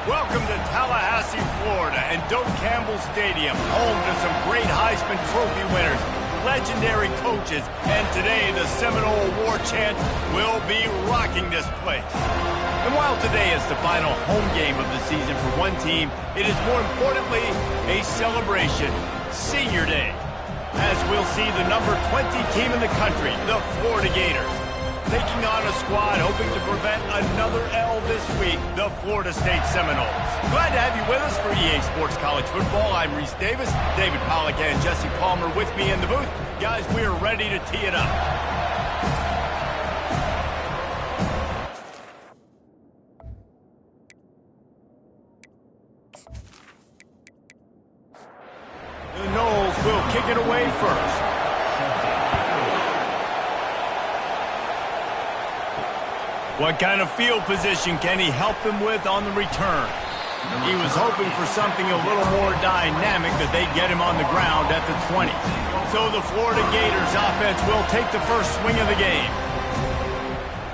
Welcome to Tallahassee, Florida, and Doak Campbell Stadium, home to some great Heisman Trophy winners, legendary coaches, and today the Seminole War Chant will be rocking this place. And while today is the final home game of the season for one team, it is more importantly a celebration, Senior Day, as we'll see the number 20 team in the country, the Florida Gators, taking on a squad hoping to prevent another L this week, the Florida State Seminoles. Glad to have you with us for EA Sports College Football. I'm Reese Davis, David Pollack and Jesse Palmer with me in the booth. Guys, we are ready to tee it up. The Noles will kick it away first. What kind of field position can he help them with on the return? He was hoping for something a little more dynamic that they'd get him on the ground at the 20. So the Florida Gators offense will take the first swing of the game.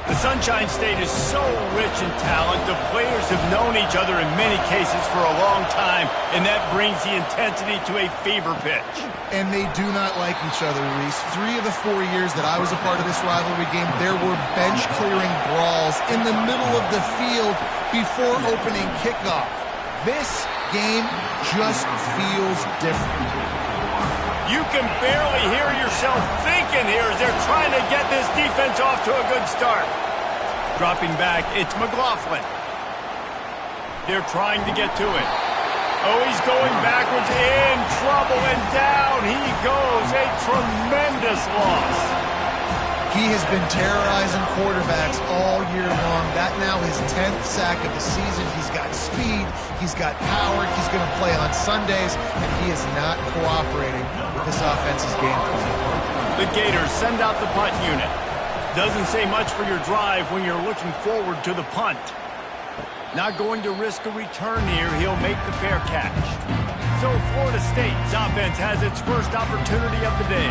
The Sunshine State is so rich in talent. The players have known each other in many cases for a long time, and that brings the intensity to a fever pitch. And they do not like each other, Reese. 3 of the 4 years that I was a part of this rivalry game, there were bench-clearing brawls in the middle of the field before opening kickoff. This game just feels different. You can barely hear yourself thinking here as they're trying to get this defense off to a good start. Dropping back, it's McLaughlin. They're trying to get to it. Oh, he's going backwards, in trouble, and down he goes. A tremendous loss. He has been terrorizing quarterbacks all year long. That now his 10th sack of the season. He's got speed, he's got power, he's going to play on Sundays, and he is not cooperating with this offense's game plan. The Gators send out the punt unit. Doesn't say much for your drive when you're looking forward to the punt. Not going to risk a return here, he'll make the fair catch. So Florida State's offense has its first opportunity of the day.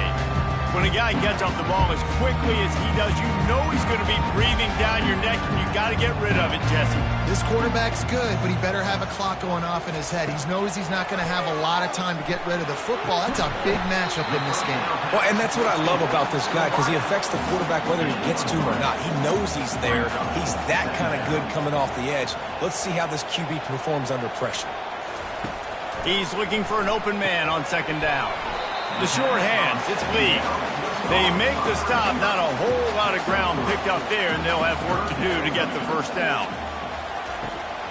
When a guy gets off the ball as quickly as he does, you know he's going to be breathing down your neck, and you got to get rid of it, Jesse. This quarterback's good, but he better have a clock going off in his head. He knows he's not going to have a lot of time to get rid of the football. That's a big matchup in this game. Well, and that's what I love about this guy, because he affects the quarterback whether he gets to him or not. He knows he's there. He's that kind of good coming off the edge. Let's see how this QB performs under pressure. He's looking for an open man on second down. The short hands, it's Lee. They make the stop, not a whole lot of ground picked up there, and they'll have work to do to get the first down.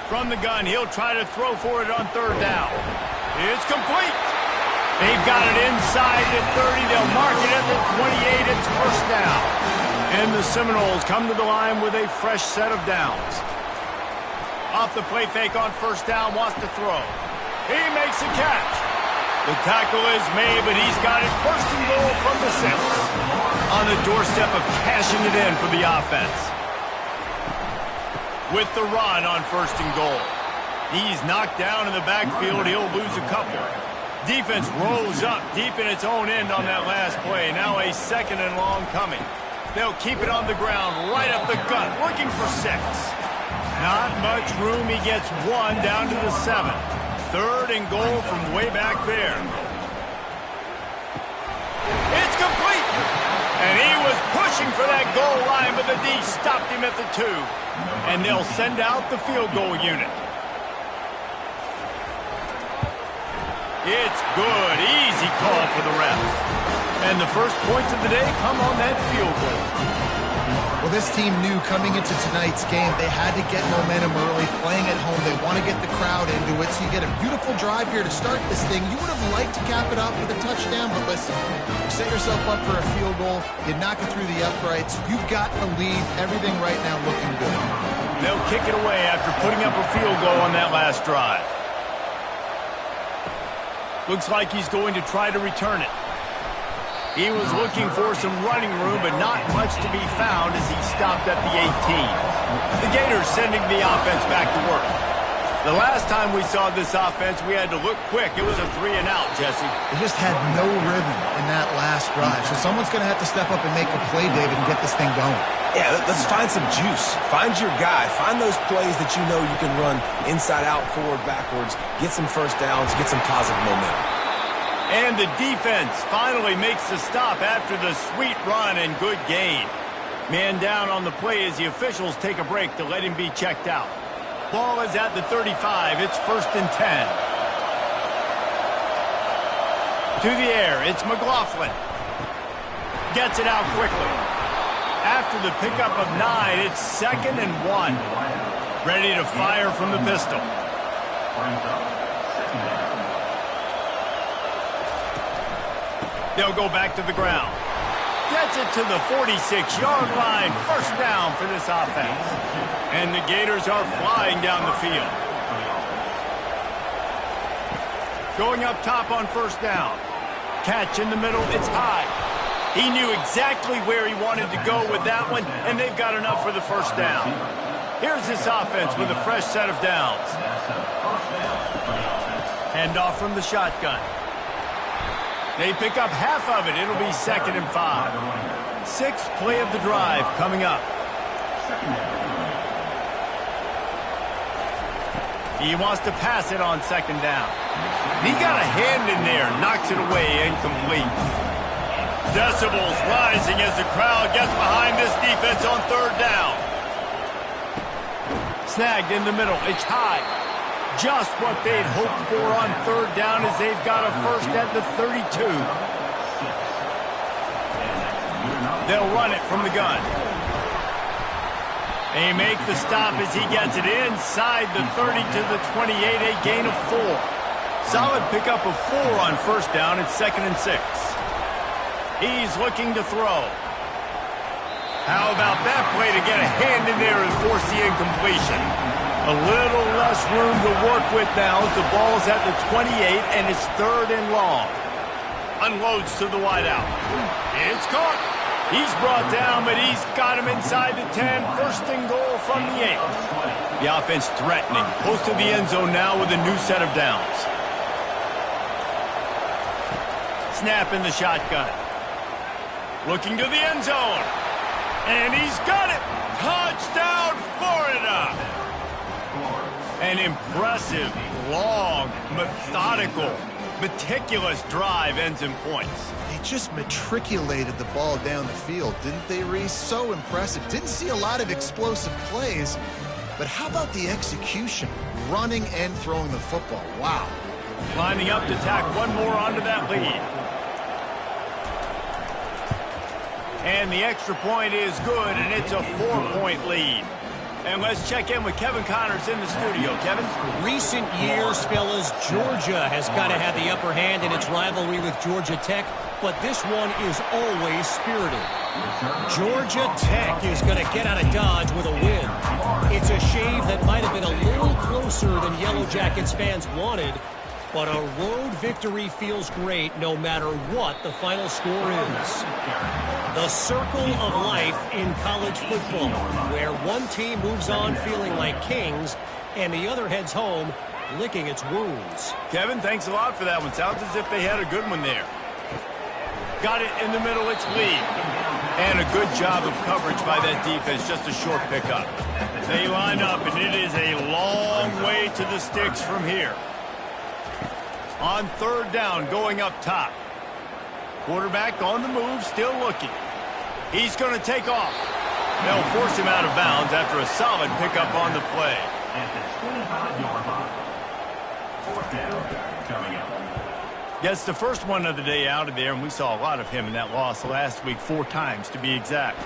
From the gun, he'll try to throw for it on third down. It's complete. They've got it inside the 30. They'll mark it at the 28. It's first down. And the Seminoles come to the line with a fresh set of downs. Off the play fake on first down, wants to throw. He makes a catch. The tackle is made, but he's got it first and goal from the 6. On the doorstep of cashing it in for the offense. With the run on first and goal. He's knocked down in the backfield. He'll lose a couple. Defense rolls up deep in its own end on that last play. Now a second and long coming. They'll keep it on the ground right up the gut, looking for 6. Not much room. He gets 1 down to the 7. Third and goal from way back there. It's complete! And he was pushing for that goal line, but the D stopped him at the 2. And they'll send out the field goal unit. It's good. Easy call for the ref. And the first points of the day come on that field goal. Well, this team knew coming into tonight's game they had to get momentum early, playing at home. They want to get the crowd into it, so you get a beautiful drive here to start this thing. You would have liked to cap it off with a touchdown, but listen, you set yourself up for a field goal, you knock it through the uprights, you've got the lead, everything right now looking good. They'll kick it away after putting up a field goal on that last drive. Looks like he's going to try to return it. He was looking for some running room, but not much to be found as he stopped at the 18. The Gators sending the offense back to work. The last time we saw this offense, we had to look quick. It was a 3-and-out, Jesse. They just had no rhythm in that last drive. So someone's going to have to step up and make a play, David, and get this thing going. Yeah, let's find some juice. Find your guy. Find those plays that you know you can run inside out, forward, backwards. Get some first downs. Get some positive momentum. And the defense finally makes the stop after the sweet run and good gain. Man down on the play as the officials take a break to let him be checked out. Ball is at the 35. It's 1st and 10. To the air, it's McLaughlin. Gets it out quickly. After the pickup of 9, it's 2nd and 1. Ready to fire from the pistol. They'll go back to the ground. Gets it to the 46-yard line. 1st down for this offense. And the Gators are flying down the field. Going up top on 1st down. Catch in the middle. It's high. He knew exactly where he wanted to go with that one, and they've got enough for the 1st down. Here's this offense with a fresh set of downs. Handoff from the shotgun. They pick up half of it. It'll be 2nd and 5. 6th play of the drive coming up. He wants to pass it on 2nd down. He got a hand in there, knocks it away, incomplete. Decibels rising as the crowd gets behind this defense on 3rd down. Snagged in the middle. It's high. Just what they'd hoped for on 3rd down as they've got a 1st at the 32. They'll run it from the gun. They make the stop as he gets it inside the 30 to the 28, a gain of 4. Solid pickup of 4 on 1st down. It's 2nd and 6. He's looking to throw. How about that play to get a hand in there and force the incompletion? A little less room to work with now as the ball's at the 28 and it's 3rd and long. Unloads to the wideout. It's caught. He's brought down, but he's got him inside the 10. 1st and goal from the 8. The offense threatening. Close to the end zone now with a new set of downs. Snap in the shotgun. Looking to the end zone. And he's got it. Touchdown, Florida. An impressive, long, methodical, meticulous drive ends in points. They just matriculated the ball down the field, didn't they, Reese? So impressive. Didn't see a lot of explosive plays, but how about the execution? Running and throwing the football. Wow. Lining up to tack one more onto that lead. And the extra point is good, and it's a 4-point lead. And let's check in with Kevin Connors in the studio. Kevin? Recent years, fellas, Georgia has kind of had the upper hand in its rivalry with Georgia Tech, but this one is always spirited. Georgia Tech is going to get out of Dodge with a win. It's a shave that might have been a little closer than Yellow Jackets fans wanted, but a road victory feels great no matter what the final score is. The circle of life in college football, where one team moves on feeling like kings and the other heads home licking its wounds. Kevin, thanks a lot for that one. Sounds as if they had a good one there. Got it in the middle, it's Lee. And a good job of coverage by that defense, just a short pickup. They line up, and it is a long way to the sticks from here. On 3rd down, going up top. Quarterback on the move, still looking. He's going to take off. They'll force him out of bounds after a solid pickup on the play. Gets the first one of the day out of there, and we saw a lot of him in that loss last week, 4 times to be exact.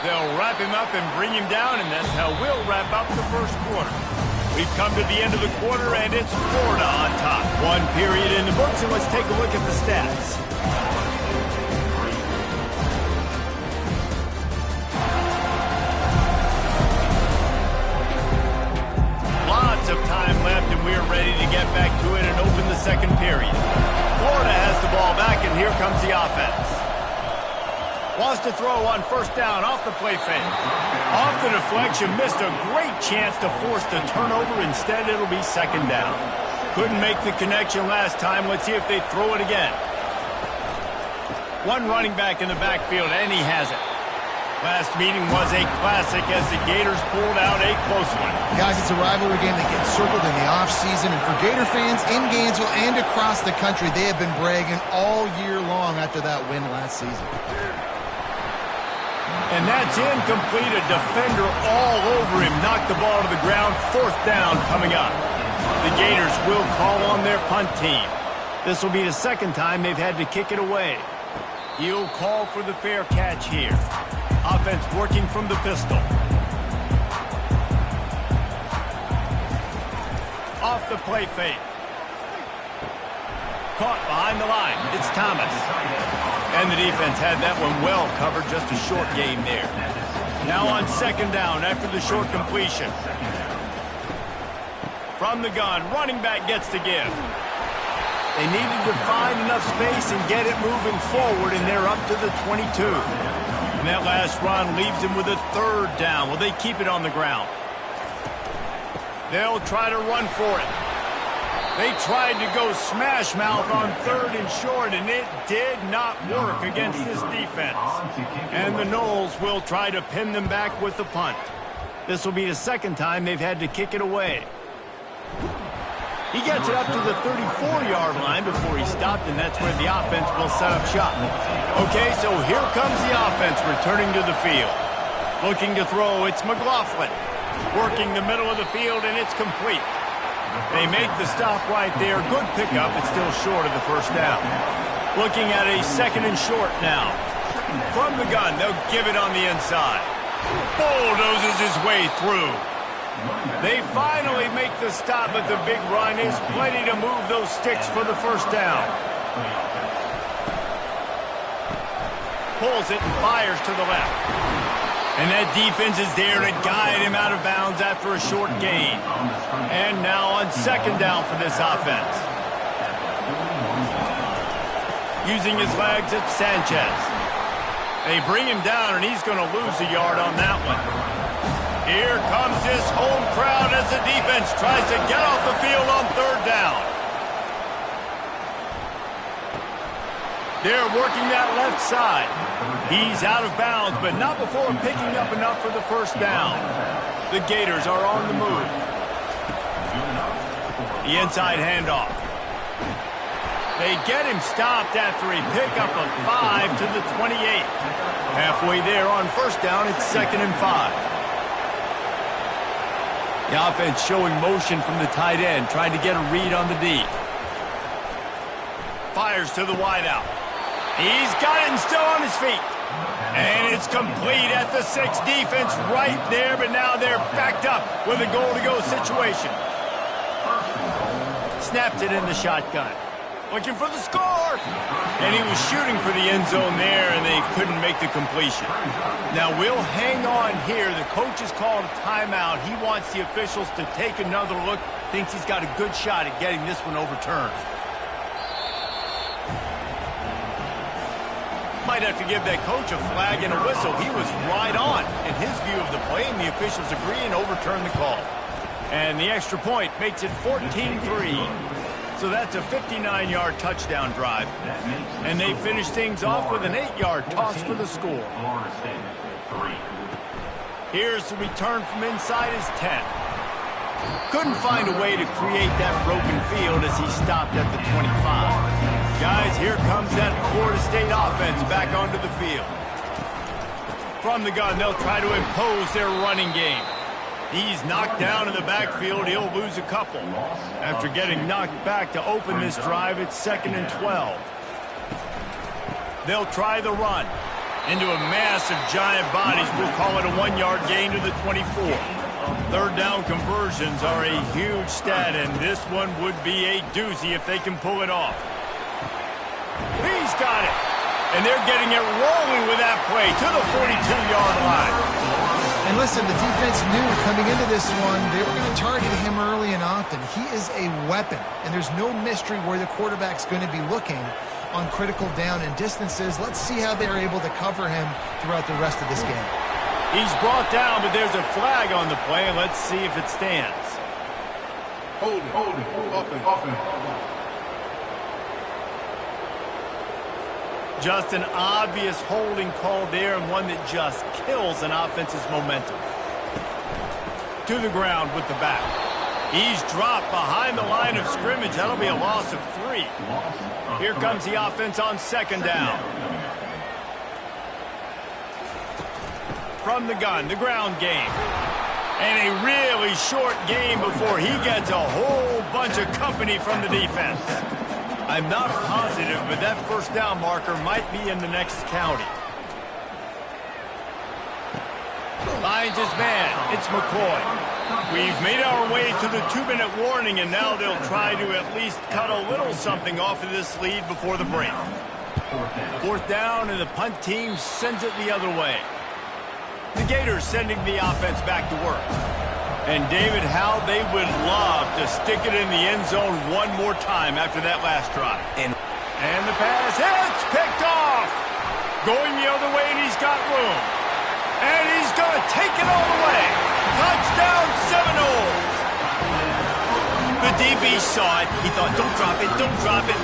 They'll wrap him up and bring him down, and that's how we'll wrap up the first quarter. We've come to the end of the quarter, and it's Florida on top. 1 period in the books, and let's take a look at the stats. Lots of time left, and we're ready to get back to it and open the second period. Florida has the ball back, and here comes the offense. Wants to throw on first down off the play fake. Off the deflection, missed a great chance to force the turnover. Instead, it'll be second down. Couldn't make the connection last time. Let's see if they throw it again. One running back in the backfield, and he has it. Last meeting was a classic as the Gators pulled out a close one. Guys, it's a rivalry game that gets circled in the offseason, and for Gator fans in Gainesville and across the country, they have been bragging all year long after that win last season. And that's incomplete. A defender all over him. Knocked the ball to the ground. Fourth down coming up. The Gators will call on their punt team. This will be the second time they've had to kick it away. He'll call for the fair catch here. Offense working from the pistol. Off the play fake. Caught behind the line. It's Thomas. And the defense had that one well covered. Just a short gain there. Now on second down after the short completion. From the gun, running back gets to give. They needed to find enough space and get it moving forward, and they're up to the 22. And that last run leaves him with a third down. Will they keep it on the ground? They'll try to run for it. They tried to go smash mouth on third and short, and it did not work against this defense. And the Noles will try to pin them back with the punt. This will be the second time they've had to kick it away. He gets it up to the 34-yard line before he stopped, and that's where the offense will set up shop. Okay, so here comes the offense returning to the field. Looking to throw, it's McLaughlin. Working the middle of the field, and it's complete. They make the stop right there. Good pickup, but still short of the first down. Looking at a second and short now. From the gun, they'll give it on the inside. Bulldozes his way through. They finally make the stop, but the big run is plenty to move those sticks for the first down. Pulls it and fires to the left. And that defense is there to guide him out of bounds after a short gain. And now on second down for this offense. Using his legs, it's Sanchez. They bring him down, and he's going to lose a yard on that one. Here comes this home crowd as the defense tries to get off the field on third down. They're working that left side. He's out of bounds, but not before picking up enough for the first down. The Gators are on the move. The inside handoff. They get him stopped after a pickup of 5 to the 28. Halfway there on first down, it's 2nd and 5. The offense showing motion from the tight end, trying to get a read on the D. Fires to the wideout. He's got it and still on his feet. And it's complete at the 6. Defense right there, but now they're backed up with a goal-to-go situation. Snaps it in the shotgun. Looking for the score. And he was shooting for the end zone there, and they couldn't make the completion. Now, we'll hang on here. The coach has called a timeout. He wants the officials to take another look. Thinks he's got a good shot at getting this one overturned. Might have to give that coach a flag and a whistle. He was right on in his view of the play, and the officials agree and overturn the call. And the extra point makes it 14-3. So that's a 59-yard touchdown drive. And they finish things off with an 8-yard toss for the score. Here's the return from inside his 10. Couldn't find a way to create that broken field as he stopped at the 25. Guys, here comes that Florida State offense back onto the field. From the gun, they'll try to impose their running game. He's knocked down in the backfield. He'll lose a couple. After getting knocked back to open this drive, it's 2nd and 12. They'll try the run. Into a mass of giant bodies. We'll call it a 1-yard gain to the 24. Third down conversions are a huge stat, and this one would be a doozy if they can pull it off. He's got it. And they're getting it rolling with that play to the 42-yard line. And listen, the defense knew coming into this one, they were going to target him early and often. He is a weapon, and there's no mystery where the quarterback's going to be looking. on critical down and distances. Let's see how they're able to cover him throughout the rest of this game. He's brought down, but there's a flag on the play. Let's see if it stands. Hold it. Offense. Just an obvious holding call there, and one that just kills an offense's momentum. To the ground with the back. He's dropped behind the line of scrimmage. That'll be a loss of 3. Here comes the offense on second down. From the gun, the ground game. And a really short game before he gets a whole bunch of company from the defense. I'm not positive, but that first down marker might be in the next county. Finds his man. It's McCoy. We've made our way to the 2-minute warning, and now they'll try to at least cut a little something off of this lead before the break. Fourth down, and the punt team sends it the other way. The Gators sending the offense back to work. And David, how they would love to stick it in the end zone one more time after that last drive. And the pass hits, picked off. Going the other way, and he's got room. And he's going to take it all the way. Touchdown, Seminoles. The DB saw it. He thought, don't drop it.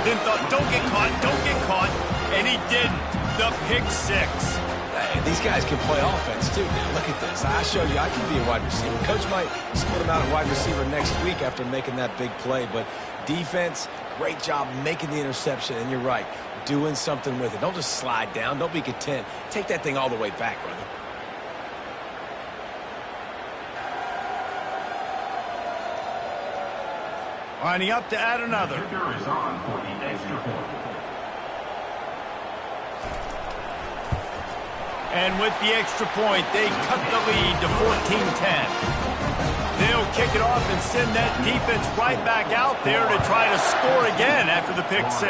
Then thought, don't get caught. And he didn't. The pick 6. Hey, these guys can play offense, too. Now, look at this. I showed you I can be a wide receiver. Coach might split him out at wide receiver next week after making that big play. But defense, great job making the interception. And you're right, doing something with it. Don't just slide down. Don't be content. Take that thing all the way back, brother. Lining up to add another. And with the extra point, they cut the lead to 14-10. They'll kick it off and send that defense right back out there to try to score again after the pick 6.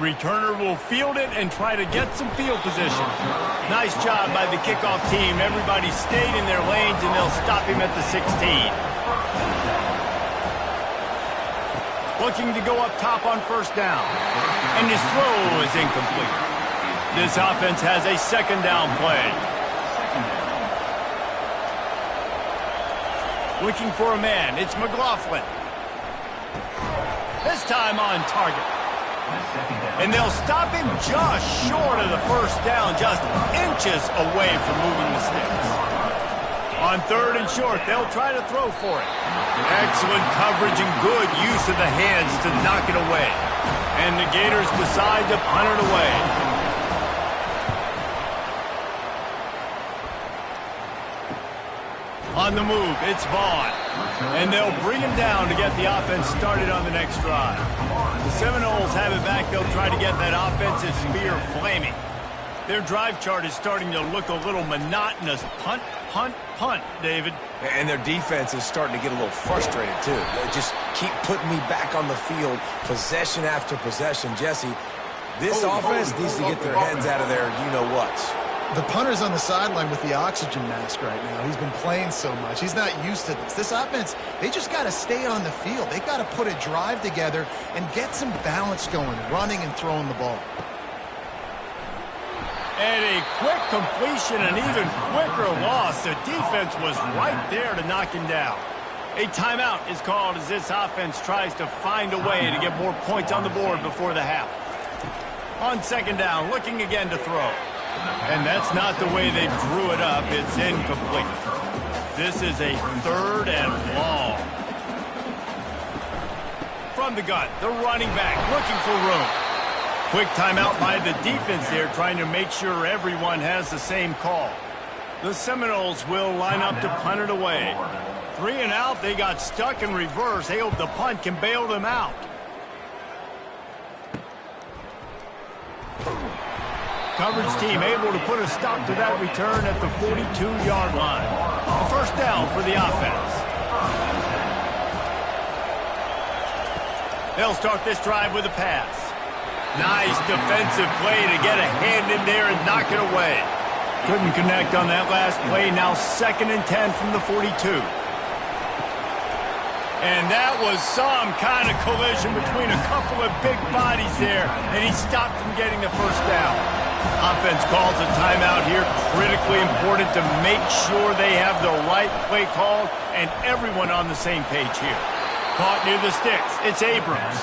Returner will field it and try to get some field position. Nice job by the kickoff team. Everybody stayed in their lanes, and they'll stop him at the 16. Looking to go up top on first down. And his throw is incomplete. This offense has a second down play. Looking for a man. It's McLaughlin. This time on target. And they'll stop him just short of the first down, just inches away from moving the sticks. On third and short, they'll try to throw for it. Excellent coverage and good use of the hands to knock it away. And the Gators decide to punt it away. On the move, it's Vaughn. And they'll bring him down to get the offense started on the next drive. The Seminoles have it back. They'll try to get that offensive spear flaming. Their drive chart is starting to look a little monotonous. Punt, punt, punt, David. And their defense is starting to get a little frustrated, too. They just keep putting me back on the field, possession after possession. Jesse, this offense needs to get their heads out of their you-know-whats. The punter's on the sideline with the oxygen mask right now. He's been playing so much. He's not used to this. This offense, they just got to stay on the field. They got to put a drive together and get some balance going, running and throwing the ball. And a quick completion, an even quicker loss. The defense was right there to knock him down. A timeout is called as this offense tries to find a way to get more points on the board before the half. On second down, looking again to throw. And that's not the way they drew it up. It's incomplete. This is a third and long. From the gun, the running back looking for room. Quick timeout by the defense there, trying to make sure everyone has the same call. The Seminoles will line up to punt it away. 3 and out, they got stuck in reverse. They hope the punt can bail them out. Coverage team able to put a stop to that return at the 42-yard line. A first down for the offense. They'll start this drive with a pass. Nice defensive play to get a hand in there and knock it away. Couldn't connect on that last play. Now 2nd and 10 from the 42. And that was some kind of collision between a couple of big bodies there, and he stopped from getting the first down. Offense calls a timeout here. Critically important to make sure they have the right play called and everyone on the same page here. Caught near the sticks. It's Abrams.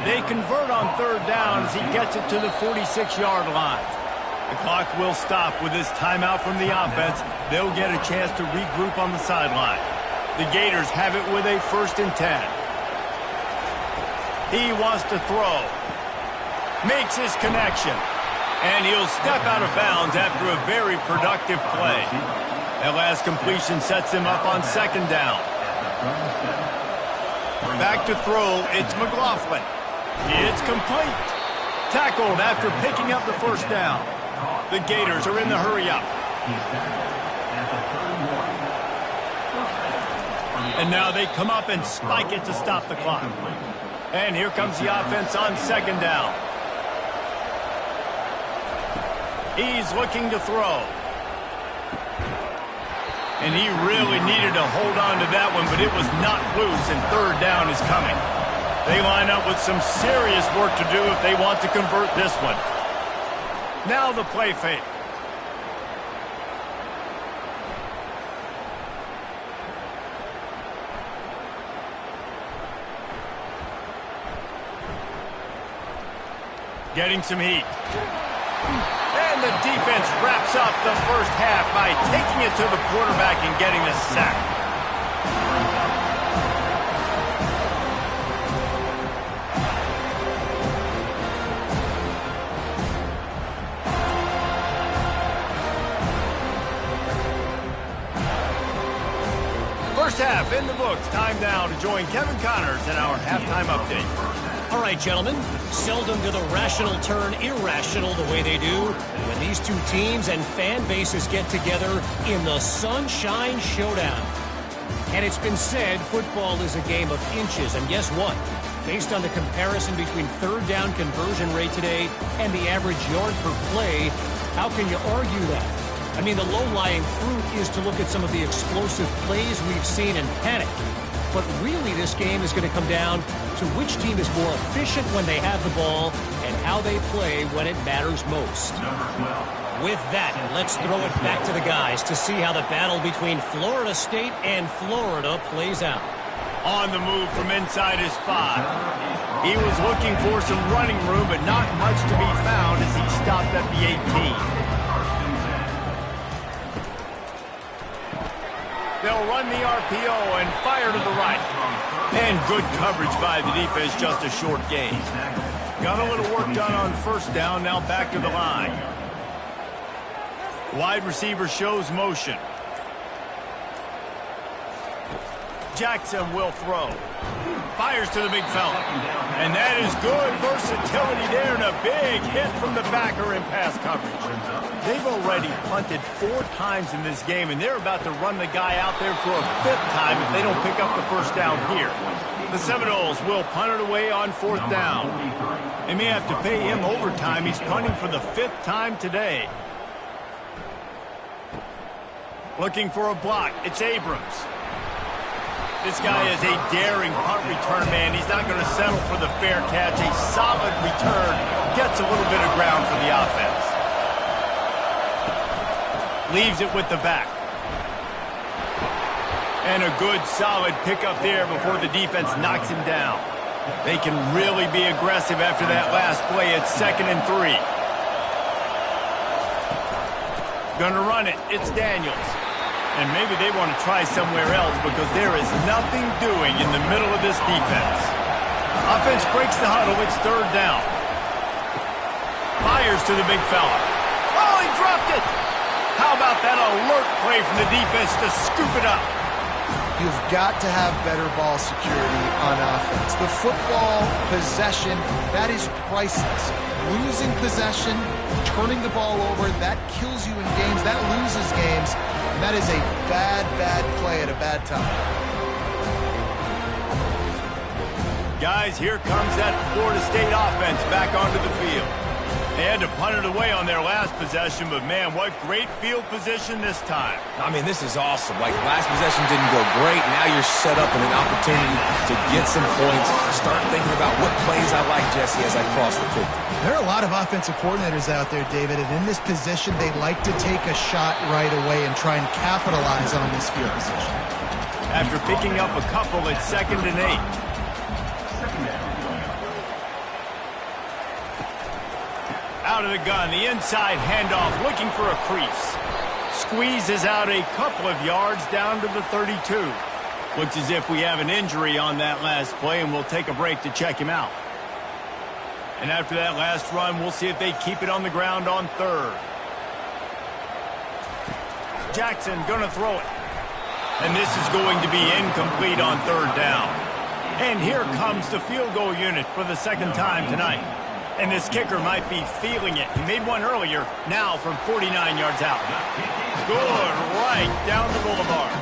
They convert on third down as he gets it to the 46-yard line. The clock will stop with this timeout from the offense. They'll get a chance to regroup on the sideline. The Gators have it with a 1st and 10. He wants to throw. Makes his connection. And he'll step out of bounds after a very productive play. That last completion sets him up on 2nd down. Back to throw, it's McLaughlin. It's complete. Tackled after picking up the 1st down. The Gators are in the hurry-up. And now they come up and spike it to stop the clock. And here comes the offense on 2nd down. He's looking to throw. And he really needed to hold on to that one, but it was not loose, and 3rd down is coming. They line up with some serious work to do if they want to convert this one. Now the play fake. Getting some heat. And the defense wraps up the first half by taking it to the quarterback and getting the sack. First half in the books. Time now to join Kevin Connors in our halftime update. All right, gentlemen, seldom do the rational turn irrational the way they do when these two teams and fan bases get together in the Sunshine Showdown. And it's been said football is a game of inches, and guess what? Based on the comparison between 3rd down conversion rate today and the average yard per play, how can you argue that? I mean, the low-lying fruit is to look at some of the explosive plays we've seen and panic. But really, this game is going to come down to which team is more efficient when they have the ball and how they play when it matters most. With that, let's throw it back to the guys to see how the battle between Florida State and Florida plays out. On the move from inside his 5. He was looking for some running room, but not much to be found as he stopped at the 18. They'll run the RPO and fire to the right. And good coverage by the defense, just a short gain. Got a little work done on 1st down, now back to the line. Wide receiver shows motion. Jackson will throw. Fires to the big fella. And that is good versatility there and a big hit from the backer in pass coverage. They've already punted 4 times in this game, and they're about to run the guy out there for a 5th time if they don't pick up the 1st down here. The Seminoles will punt it away on 4th down. They may have to pay him overtime. He's punting for the 5th time today. Looking for a block. It's Abrams. This guy is a daring punt return man. He's not going to settle for the fair catch. A solid return gets a little bit of ground for the offense. Leaves it with the back. And a good solid pickup there before the defense knocks him down. They can really be aggressive after that last play. It's 2nd and 3. Gonna run it. It's Daniels. And maybe they want to try somewhere else because there is nothing doing in the middle of this defense. Offense breaks the huddle. It's 3rd down. Fires to the big fella. Oh, he dropped it. How about that alert play from the defense to scoop it up? You've got to have better ball security on offense. The football possession, that is priceless. Losing possession, turning the ball over, that kills you in games. That loses games. And that is a bad, bad play at a bad time. Guys, here comes that Florida State offense back onto the field. They had to punt it away on their last possession, but man, what great field position this time. I mean, this is awesome. Like, last possession didn't go great. Now you're set up in an opportunity to get some points. Start thinking about what plays I like, Jesse, as I cross the 50. There are a lot of offensive coordinators out there, David, and in this position, they like to take a shot right away and try and capitalize on this field position. After picking up a couple, it's 2nd and 8. Out of the gun, the inside handoff, looking for a crease. Squeezes out a couple of yards down to the 32. Looks as if we have an injury on that last play, and we'll take a break to check him out. And after that last run, we'll see if they keep it on the ground on 3rd. Jackson gonna throw it. And this is going to be incomplete on 3rd down. And here comes the field goal unit for the 2nd time tonight. And this kicker might be feeling it. He made one earlier, now from 49 yards out. Good, right down the boulevard.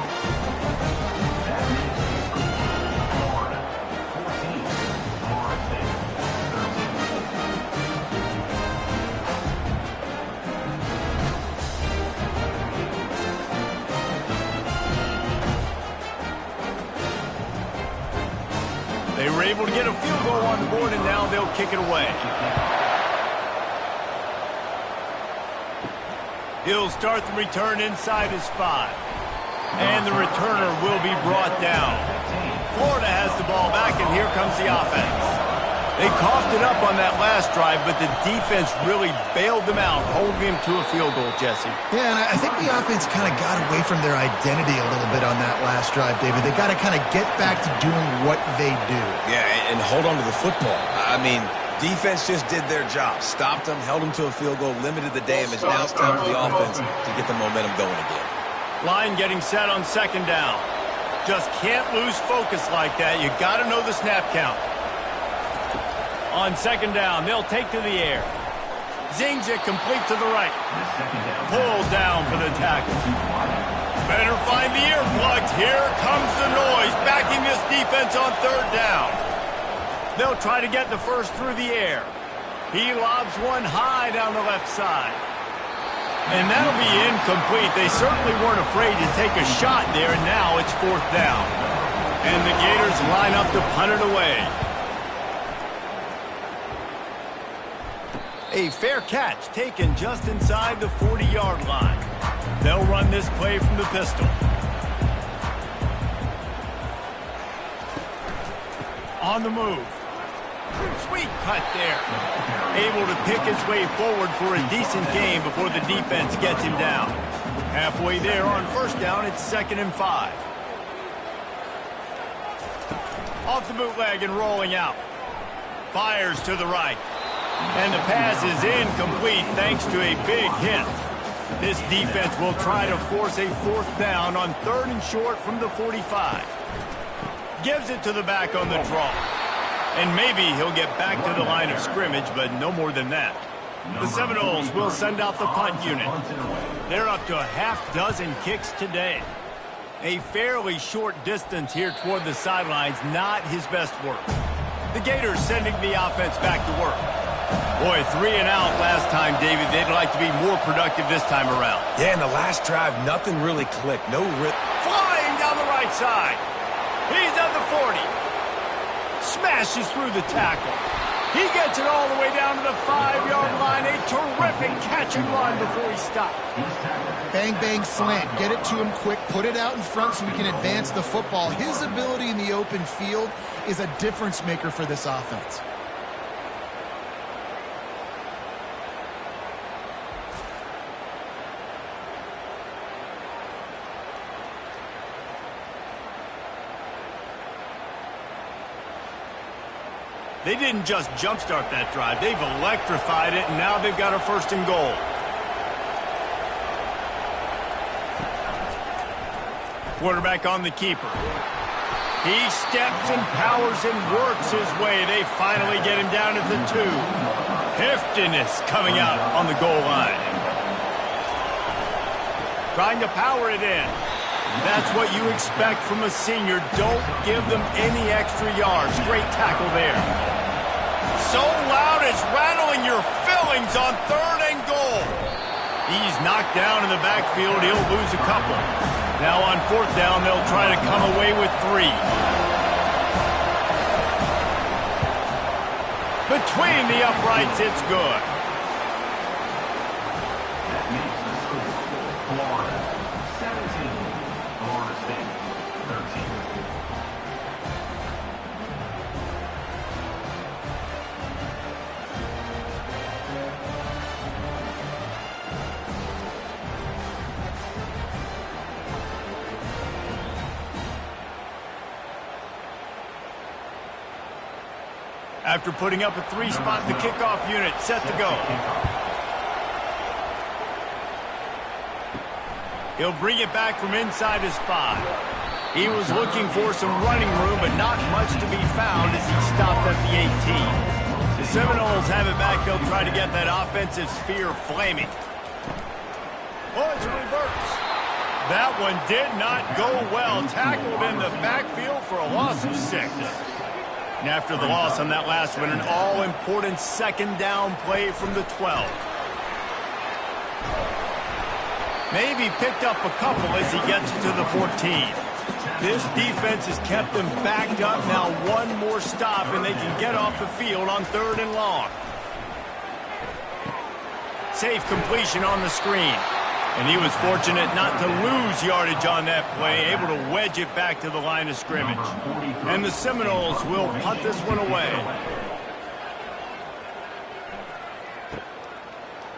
They were able to get a field goal on the board, and now they'll kick it away. He'll start the return inside his 5. And the returner will be brought down. Florida has the ball back, and here comes the offense. They coughed it up on that last drive, but the defense really bailed them out, holding him to a field goal, Jesse. Yeah, and I think the offense kind of got away from their identity a little bit on that last drive, David. They got to kind of get back to doing what they do. Yeah, and hold on to the football. I mean, defense just did their job. Stopped them, held them to a field goal, limited the damage. Now it's time for the offense to get the momentum going again. Line getting set on 2nd down. Just can't lose focus like that. You got to know the snap count. On 2nd down, they'll take to the air. Zings it complete to the right. Pulled down for the tackle. Better find the earplugs. Here comes the noise, backing this defense on 3rd down. They'll try to get the first through the air. He lobs one high down the left side. And that'll be incomplete. They certainly weren't afraid to take a shot there, and now it's 4th down. And the Gators line up to punt it away. A fair catch taken just inside the 40-yard line. They'll run this play from the pistol. On the move. Sweet cut there. Able to pick his way forward for a decent gain before the defense gets him down. Halfway there on 1st down, it's 2nd and 5. Off the bootleg and rolling out. Fires to the right. And the pass is incomplete thanks to a big hit. This defense will try to force a 4th down on 3rd and short from the 45. Gives it to the back on the draw. And maybe he'll get back to the line of scrimmage, but no more than that. The Seminoles will send out the punt unit. They're up to a half-dozen kicks today. A fairly short distance here toward the sidelines, not his best work. The Gators sending the offense back to work. Boy, 3 and out last time, David. They'd like to be more productive this time around. Yeah, in the last drive, nothing really clicked. No rip. Flying down the right side. He's at the 40. Smashes through the tackle. He gets it all the way down to the 5-yard line. A terrific catch and run before he stopped. Bang, bang, slant. Get it to him quick. Put it out in front so we can advance the football. His ability in the open field is a difference maker for this offense. They didn't just jumpstart that drive. They've electrified it, and now they've got a 1st and goal. Quarterback on the keeper. He steps and powers and works his way. They finally get him down at the 2. Heftiness coming out on the goal line. Trying to power it in. That's what you expect from a senior. Don't give them any extra yards. Great tackle there. So loud it's rattling your Phillies. tailings on 3rd and goal. He's knocked down in the backfield. He'll lose a couple. Now on 4th down, they'll try to come away with 3. Between the uprights, it's good. That makes the score Florida 17, Florida State 13. After putting up a 3-spot, the kickoff unit set to go. He'll bring it back from inside his 5. He was looking for some running room, but not much to be found as he stopped at the 18. The Seminoles have it back. They'll try to get that offensive spear flaming. Oh, it's a reverse. That one did not go well. Tackled in the backfield for a loss of 6. And after the loss on that last one, an all-important 2nd down play from the 12. Maybe picked up a couple as he gets to the 14. This defense has kept them backed up. Now one more stop, and they can get off the field on 3rd and long. Safe completion on the screen. And he was fortunate not to lose yardage on that play, able to wedge it back to the line of scrimmage. And the Seminoles will punt this one away.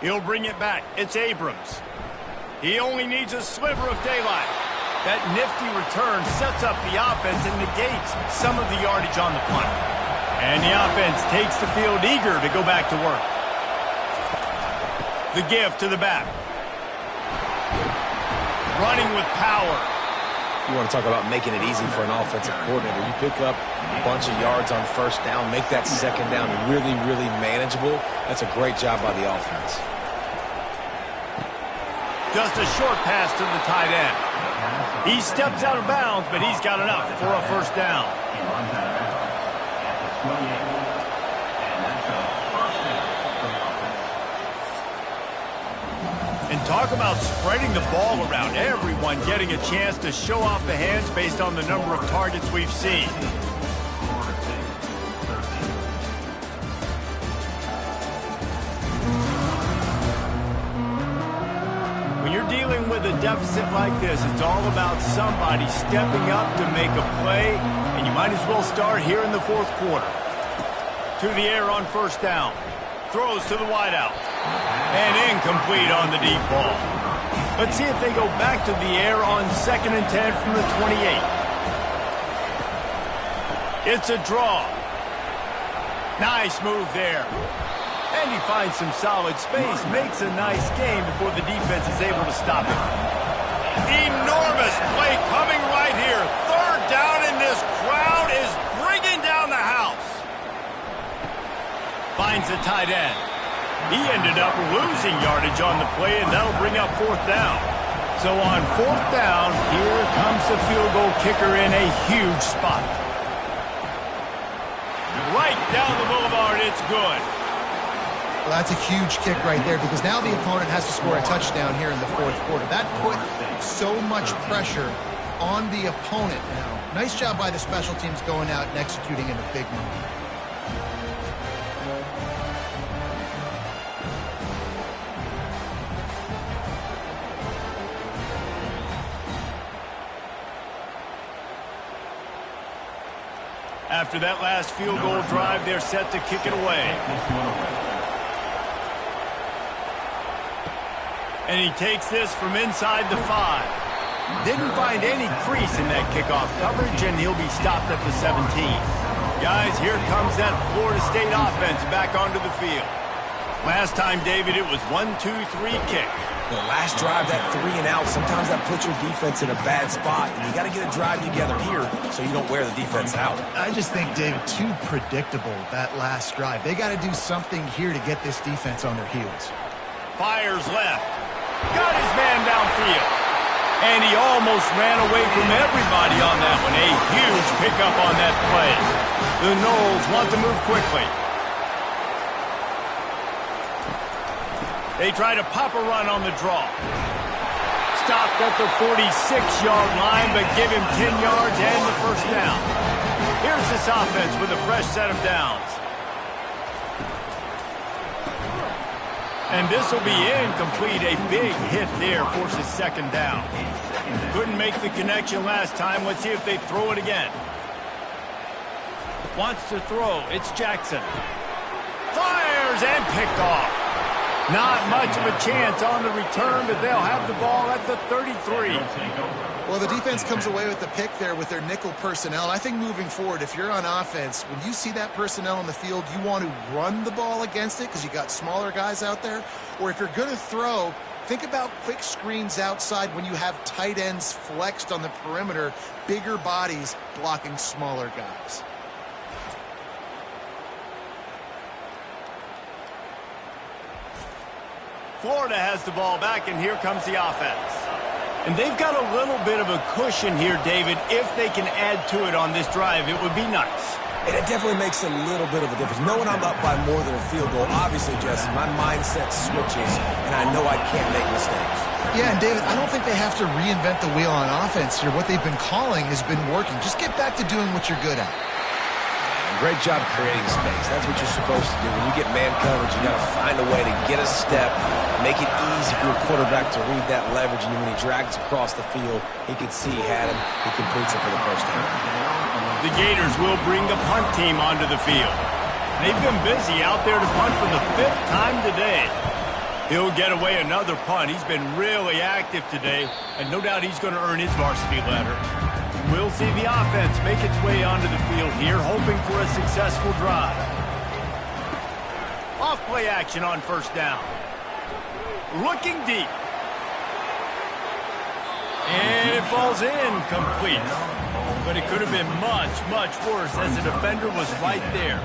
He'll bring it back. It's Abrams. He only needs a sliver of daylight. That nifty return sets up the offense and negates some of the yardage on the punt. And the offense takes the field eager to go back to work. The give to the back. Running with power. You want to talk about making it easy for an offensive coordinator. You pick up a bunch of yards on 1st down, make that 2nd down really, really manageable. That's a great job by the offense. Just a short pass to the tight end. He steps out of bounds, but he's got enough for a 1st down. He runs out of bounds at the 28, and that's a 1st down for the offense. And talk about spreading the ball around. Everyone getting a chance to show off the hands based on the number of targets we've seen. Florida State 13. When you're dealing with a deficit like this, it's all about somebody stepping up to make a play, and you might as well start here in the 4th quarter. To the air on 1st down. Throws to the wideout. And incomplete on the deep ball. Let's see if they go back to the air on 2nd and 10 from the 28. It's a draw. Nice move there. And he finds some solid space. Makes a nice game before the defense is able to stop it. Enormous play coming right here. 3rd down, and this crowd is bringing down the house. Finds the tight end. He ended up losing yardage on the play, and that'll bring up 4th down. So on 4th down, here comes the field goal kicker in a huge spot. Right down the boulevard, it's good. Well, that's a huge kick right there because now the opponent has to score a touchdown here in the 4th quarter. That put so much pressure on the opponent now. Nice job by the special teams going out and executing in a big moment. After that last field goal drive, they're set to kick it away. And he takes this from inside the 5. Didn't find any crease in that kickoff coverage, and he'll be stopped at the 17. Guys, here comes that Florida State offense back onto the field. Last time, David, it was 1-2-3 kick. The last drive, that 3 and out, sometimes that puts your defense in a bad spot. And you got to get a drive together here so you don't wear the defense out. I just think, David, too predictable, that last drive. They got to do something here to get this defense on their heels. Fires left. Got his man downfield. And he almost ran away from everybody on that one. A huge pickup on that play. The Noles want to move quickly. They try to pop a run on the draw. Stopped at the 46-yard line, but give him 10 yards and the first down. Here's this offense with a fresh set of downs. And this will be incomplete. A big hit there forces second down. Couldn't make the connection last time. Let's see if they throw it again. Wants to throw. It's Jackson. Fires and picked off. Not much of a chance on the return, but they'll have the ball at the 33. Well, the defense comes away with the pick there with their nickel personnel. I think moving forward, if you're on offense, when you see that personnel on the field, you want to run the ball against it because you got smaller guys out there. Or if you're going to throw, think about quick screens outside when you have tight ends flexed on the perimeter, bigger bodies blocking smaller guys. Florida has the ball back, and here comes the offense. And they've got a little bit of a cushion here, David. If they can add to it on this drive, it would be nice. And it definitely makes a little bit of a difference. Knowing I'm up by more than a field goal, obviously, Jesse, my mindset switches, and I know I can't make mistakes. Yeah, and David, I don't think they have to reinvent the wheel on offense here. What they've been calling has been working. Just get back to doing what you're good at. Great job creating space. That's what you're supposed to do. When you get man coverage, you got to find a way to get a step, make it easy for your quarterback to read that leverage, and when he drags across the field, he can see he had him. He completes it for the first time. The Gators will bring the punt team onto the field. They've been busy out there to punt for the 5th time today. He'll get away another punt. He's been really active today, and no doubt he's going to earn his varsity letter. We'll see the offense make its way onto the field here, hoping for a successful drive. Off play action on first down. Looking deep. And it falls incomplete. But it could have been much, much worse as the defender was right there.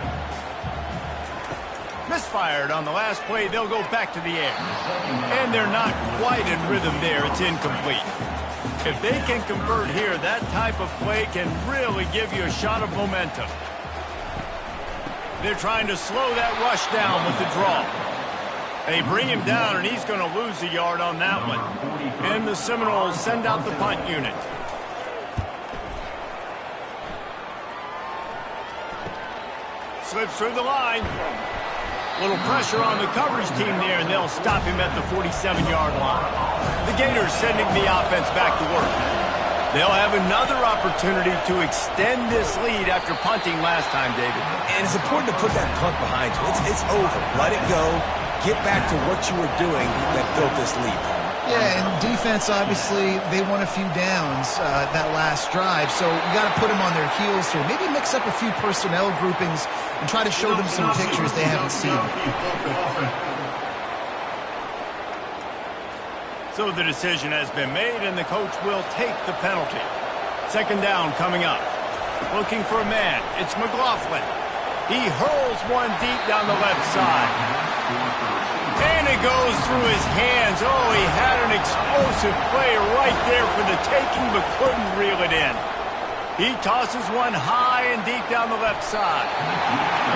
Misfired on the last play. They'll go back to the air. And they're not quite in rhythm there. It's incomplete. If they can convert here, that type of play can really give you a shot of momentum. They're trying to slow that rush down with the draw. They bring him down, and he's going to lose a yard on that one. And the Seminoles send out the punt unit. Slips through the line. Little pressure on the coverage team there, and they'll stop him at the 47-yard line. The Gators sending the offense back to work. They'll have another opportunity to extend this lead after punting last time, David. And it's important to put that punt behind you. It's over. Let it go. Get back to what you were doing that built this lead. Yeah, and defense, obviously, they won a few downs that last drive, so you got to put them on their heels here. Maybe mix up a few personnel groupings and try to show them some pictures they haven't seen. So the decision has been made, and the coach will take the penalty. Second down coming up. Looking for a man. It's McLaughlin. He hurls one deep down the left side. And it goes through his hands. Oh, he had an explosive play right there for the taking, but couldn't reel it in. He tosses one high and deep down the left side.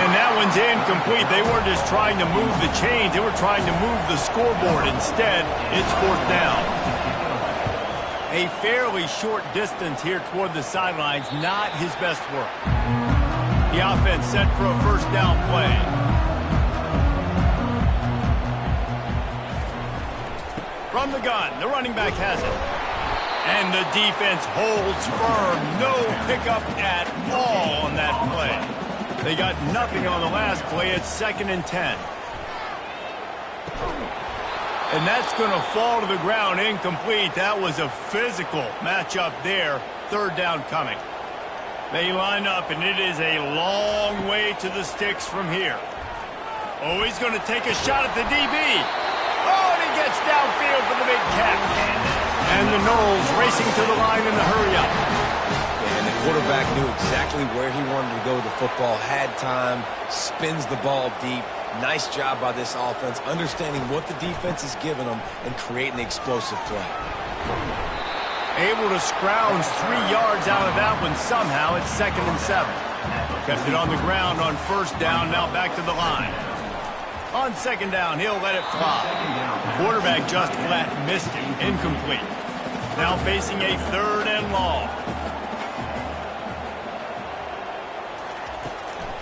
And that one's incomplete. They weren't just trying to move the chains. They were trying to move the scoreboard. Instead, it's fourth down. A fairly short distance here toward the sidelines. Not his best work. The offense set for a first down play. From the gun, the running back has it. And the defense holds firm. No pickup at all on that play. They got nothing on the last play. It's 2nd and 10. And that's going to fall to the ground incomplete. That was a physical matchup there. Third down coming. They line up, and it is a long way to the sticks from here. Oh, he's going to take a shot at the DB. Oh, and he gets downfield for the big catch. And the Noles racing to the line in the hurry-up. And the quarterback knew exactly where he wanted to go with the football, had time, spins the ball deep. Nice job by this offense, understanding what the defense is giving them and creating the explosive play. Able to scrounge 3 yards out of that one somehow. It's 2nd and 7. Kept it on the ground on first down, now back to the line. On second down, he'll let it fly. Quarterback just flat missed it. Incomplete. Now facing a 3rd and long.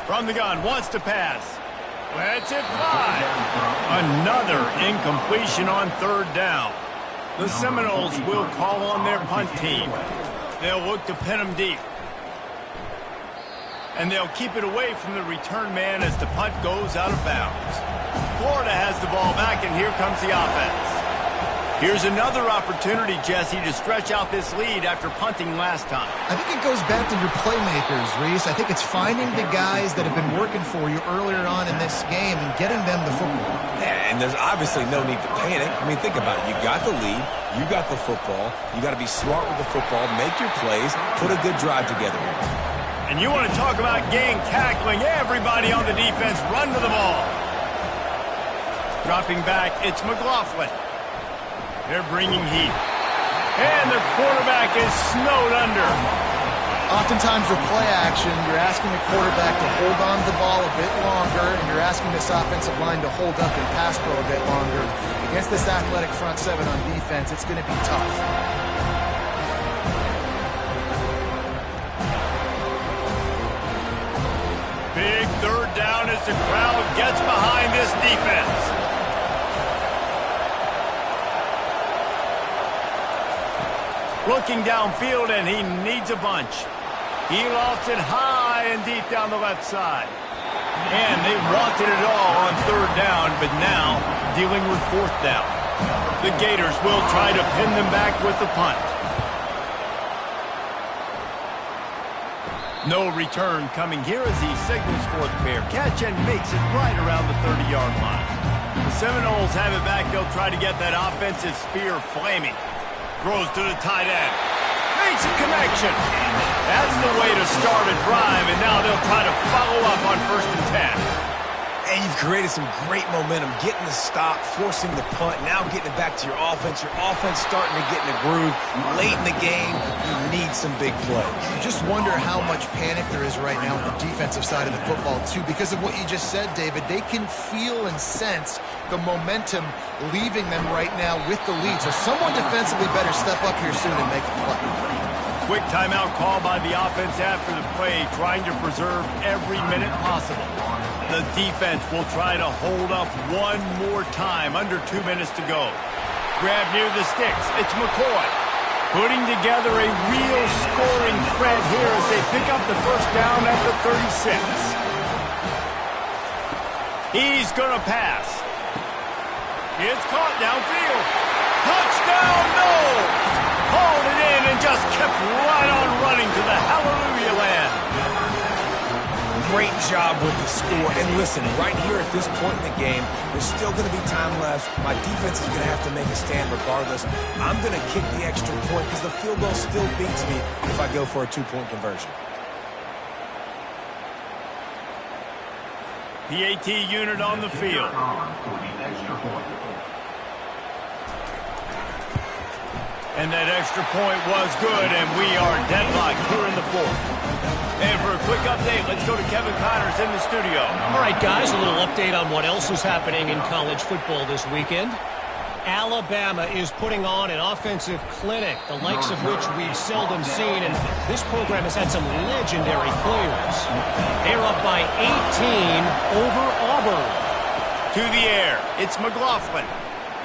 From the gun, wants to pass. Lets it fly. Another incompletion on 3rd down. The Seminoles will call on their punt team. They'll look to pin them deep. And they'll keep it away from the return man as the punt goes out of bounds. Florida has the ball back, and here comes the offense. Here's another opportunity, Jesse, to stretch out this lead after punting last time. I think it goes back to your playmakers, Reese. I think it's finding the guys that have been working for you earlier on in this game and getting them the football. Yeah, and there's obviously no need to panic. I mean, think about it. You got the lead. You got the football. You got to be smart with the football, make your plays, put a good drive together. And you want to talk about gang tackling. Everybody on the defense run to the ball. Dropping back, it's McLaughlin. They're bringing heat. And the quarterback is snowed under. Oftentimes with play action, you're asking the quarterback to hold on to the ball a bit longer, and you're asking this offensive line to hold up and pass pro a bit longer. Against this athletic front seven on defense, it's going to be tough. Big 3rd down as the crowd gets behind this defense. Looking downfield, and he needs a bunch. He lofts it high and deep down the left side. And they wanted it all on 3rd down, but now dealing with 4th down. The Gators will try to pin them back with the punt. No return coming here as he signals for the fair catch and makes it right around the 30-yard line. The Seminoles have it back. They'll try to get that offensive spear flaming. Throws to the tight end. Makes a connection. That's the way to start a drive, and now they'll try to follow up on 1st and 10. And you've created some great momentum, getting the stop, forcing the punt, now getting it back to your offense. Your offense starting to get in a groove. Late in the game, you need some big plays. You just wonder how much panic there is right now on the defensive side of the football, too. Because of what you just said, David, they can feel and sense the momentum leaving them right now with the lead. So someone defensively better step up here soon and make a play. Quick timeout call by the offense after the play, trying to preserve every minute possible. The defense will try to hold up one more time, under 2 minutes to go. Grab near the sticks, it's McCoy. Putting together a real scoring threat here as they pick up the 1st down at the 36. He's going to pass. It's caught downfield. Touchdown, no! Hauled it in and just kept right on running to the hallelujah land. Great job with the score. And listen, right here at this point in the game, there's still going to be time left. My defense is going to have to make a stand regardless. I'm going to kick the extra point because the field goal still beats me if I go for a 2-point conversion. PAT unit on the field. And that extra point was good, and we are deadlocked here in the 4th. And for a quick update, let's go to Kevin Connors in the studio. All right, guys, a little update on what else is happening in college football this weekend. Alabama is putting on an offensive clinic, the likes of which we've seldom seen, and this program has had some legendary players. They're up by 18 over Auburn. To the air, it's McLaughlin.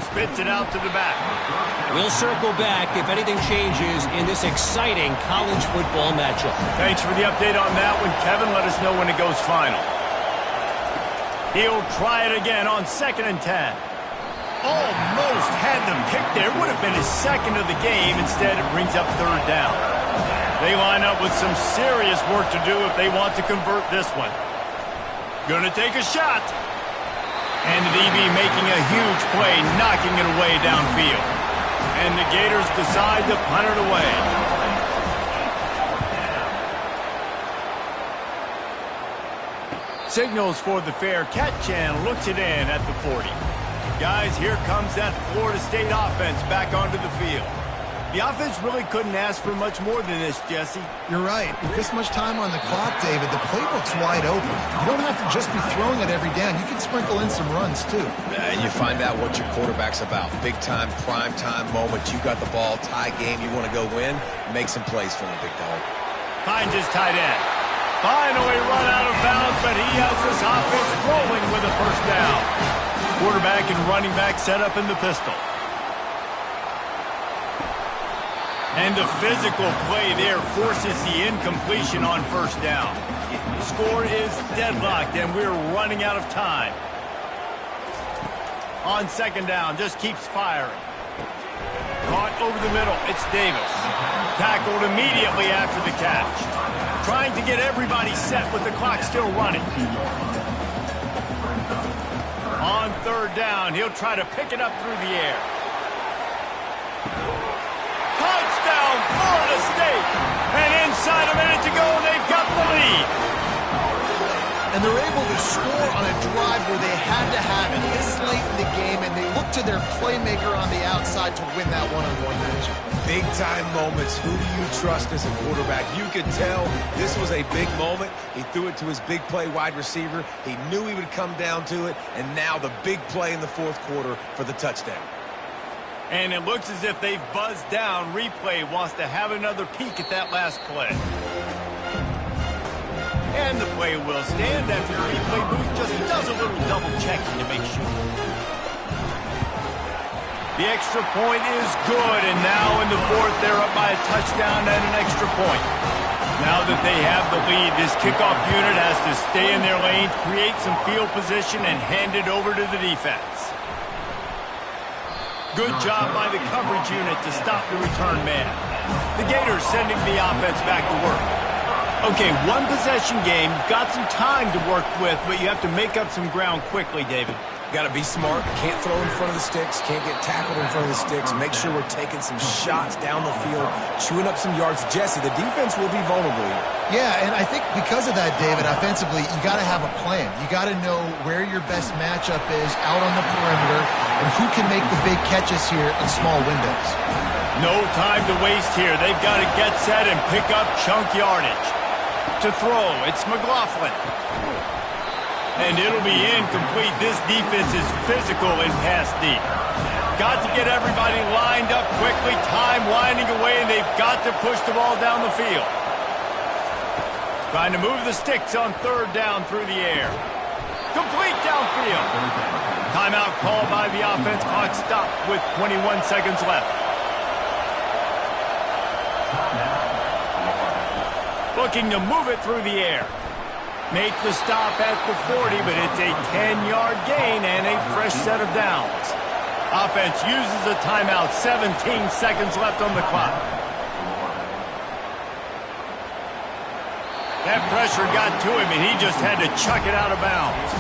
Spits it out to the back. We'll circle back if anything changes in this exciting college football matchup. Thanks for the update on that one, Kevin. Let us know when it goes final. He'll try it again on 2nd and 10. Almost had the pick there. Would have been his 2nd of the game. Instead, it brings up 3rd down. They line up with some serious work to do if they want to convert this one. Gonna take a shot. And the DB making a huge play, knocking it away downfield. And the Gators decide to punt it away. Signals for the fair catch and looks it in at the 40. Guys, here comes that Florida State offense back onto the field. The offense really couldn't ask for much more than this, Jesse. You're right. With this much time on the clock, David, the playbook's wide open. You don't have to just be throwing it every down. You can sprinkle in some runs, too. And you find out what your quarterback's about. Big time, prime time moment. You got the ball, tie game, you want to go win. Make some plays for me, big dog. Finds his tight end. Finally run out of bounds, but he has this offense rolling with a first down. Quarterback and running back set up in the pistol. And the physical play there forces the incompletion on first down. The score is deadlocked, and we're running out of time. On second down, just keeps firing. Caught over the middle, it's Davis. Tackled immediately after the catch. Trying to get everybody set with the clock still running. On third down, he'll try to pick it up through the air. Touchdown, Florida State! And inside a minute to go, they've got the lead. And they're able to score on a drive where they had to have it this late in the game, and they look to their playmaker on the outside to win that one-on-one matchup. Big-time moments. Who do you trust as a quarterback? You could tell this was a big moment. He threw it to his big play wide receiver. He knew he would come down to it, and now the big play in the fourth quarter for the touchdown. And it looks as if they've buzzed down. Replay wants to have another peek at that last play. And the play will stand after the replay booth just does a little double checking to make sure. The extra point is good, and now in the fourth, they're up by a touchdown and an extra point. Now that they have the lead, this kickoff unit has to stay in their lanes, create some field position, and hand it over to the defense. Good job by the coverage unit to stop the return man. The Gators sending the offense back to work. Okay, one possession game. You've got some time to work with, but you have to make up some ground quickly, David. Got to be smart. Can't throw in front of the sticks. Can't get tackled in front of the sticks. Make sure we're taking some shots down the field, chewing up some yards. Jesse, the defense will be vulnerable here. Yeah, and I think because of that, David, offensively, you got to have a plan. You got to know where your best matchup is out on the perimeter and who can make the big catches here in small windows. No time to waste here. They've got to get set and pick up chunk yardage. To throw, it's McLaughlin. And it'll be incomplete. This defense is physical and pass deep. Got to get everybody lined up quickly. Time winding away, and they've got to push the ball down the field. Trying to move the sticks on third down through the air. Complete downfield. Timeout called by the offense. Clock stopped with 21 seconds left. Looking to move it through the air. Make the stop at the 40, but it's a 10-yard gain and a fresh set of downs. Offense uses a timeout. 17 seconds left on the clock. That pressure got to him, and he just had to chuck it out of bounds.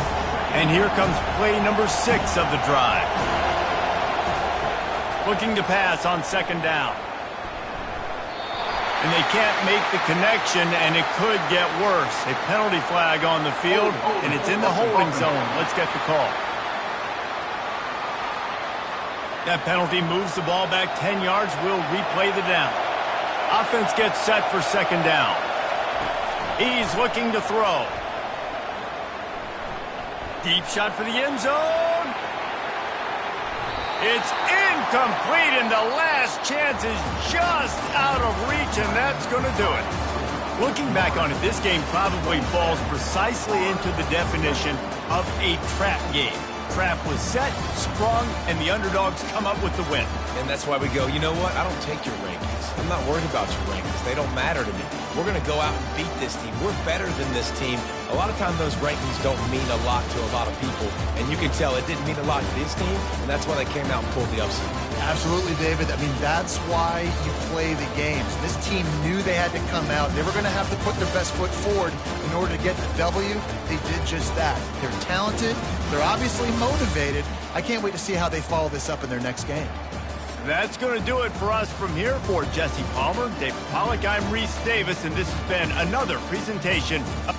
And here comes play number 6 of the drive. Looking to pass on second down. And they can't make the connection, and it could get worse. A penalty flag on the field, and it's in the holding zone. Let's get the call. That penalty moves the ball back 10 yards. We'll replay the down. Offense gets set for second down. He's looking to throw. Deep shot for the end zone. It's incomplete, and the last chance is just out of reach, and that's going to do it. Looking back on it, this game probably falls precisely into the definition of a trap game. Trap was set, sprung, and the underdogs come up with the win. And that's why we go, you know what? I don't take your rankings. I'm not worried about your rankings. They don't matter to me. We're going to go out and beat this team. We're better than this team. A lot of times those rankings don't mean a lot to a lot of people. And you can tell it didn't mean a lot to this team, and that's why they came out and pulled the upset. Absolutely, David. I mean, that's why you play the games. This team knew they had to come out. They were going to have to put their best foot forward in order to get the W. They did just that. They're talented. They're obviously motivated. I can't wait to see how they follow this up in their next game. That's going to do it for us from here. For Jesse Palmer, David Pollack, I'm Reese Davis, and this has been another presentation of